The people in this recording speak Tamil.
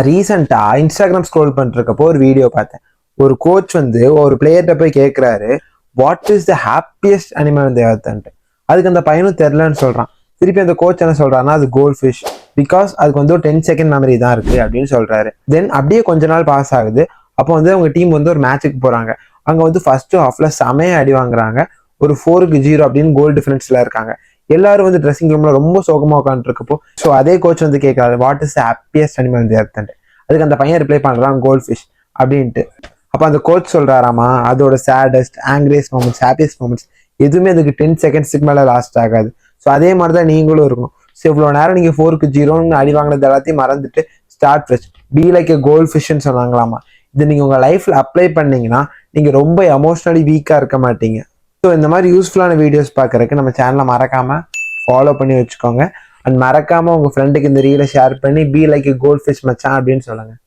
ரீசெண்டாக இன்ஸ்டாகிராம் ஸ்க்ரோல் பண்ணிருக்கப்போ ஒரு வீடியோ பார்த்தேன். ஒரு கோச் வந்து ஒரு பிளேயர்கிட்ட போய் கேட்குறாரு, what is the happiest animal இந்த எர்த்ன்ட்டு. அதுக்கு அந்த பையனும் தெரிலன்னு சொல்கிறான். திருப்பி அந்த கோச் என்ன சொல்கிறான்னா, அது கோல்ட் ஃபிஷ், பிகாஸ் அதுக்கு வந்து ஒரு 10 செகண்ட் மெமரி தான் இருக்குது அப்படின்னு சொல்கிறாரு. தென் அப்படியே கொஞ்ச நாள் பாஸ் ஆகுது. அப்போ வந்து அவங்க டீம் வந்து ஒரு மேட்சுக்கு போகிறாங்க. அங்கே வந்து ஃபர்ஸ்ட் ஹாஃப்ல செமையாக அடி வாங்குறாங்க. ஒரு 4-0 அப்படின்னு கோல் டிஃபரன்ஸ்ல இருக்காங்க. எல்லாரும் வந்து ட்ரெஸ்ஸிங் ரூம்ல ரொம்ப சோகமாக உட்காந்துருக்கப்போ ஸோ அதே கோச் வந்து கேட்கறாரு, what is the happiest animal இந்த எர்த்ன்ட்டு. அதுக்கு அந்த பையன் ரிப்ளை பண்ணுறான், கோல்ட் ஃபிஷ் அப்படின்ட்டு. அப்போ அந்த கோச் சொல்றாராமா, அதோட சேடஸ்ட், ஆங்கிரியஸ்ட் மூமெண்ட்ஸ், ஹாப்பியஸ்ட் மூமெண்ட்ஸ் எதுவுமே அதுக்கு 10 செகண்ட்ஸுக்கு மேலே லாஸ்ட் ஆகாது. ஸோ அதே மாதிரி தான் நீங்களும் இருக்கணும். ஸோ இவ்வளோ நேரம் நீங்கள் 4-0 அடி வாங்கினது எல்லாத்தையும் மறந்துட்டு start fresh, be like a gold ஃபிஷ்ன்னு சொன்னாங்களாமா. இது நீங்கள் உங்கள் லைஃப்பில் அப்ளை பண்ணீங்கன்னா நீங்கள் ரொம்ப எமோஷ்னலி வீக்காக இருக்க மாட்டீங்க. ஸோ இந்த மாதிரி யூஸ்ஃபுல்லான வீடியோஸ் பார்க்குறதுக்கு நம்ம சேனலை மறக்காமல் ஃபாலோ பண்ணி வச்சுக்கோங்க. அண்ட் மறக்காமல் உங்கள் ஃப்ரெண்டுக்கு இந்த ரீலை ஷேர் பண்ணி be like a goldfish மச்சான் அப்படின்னு சொல்லுங்கள்.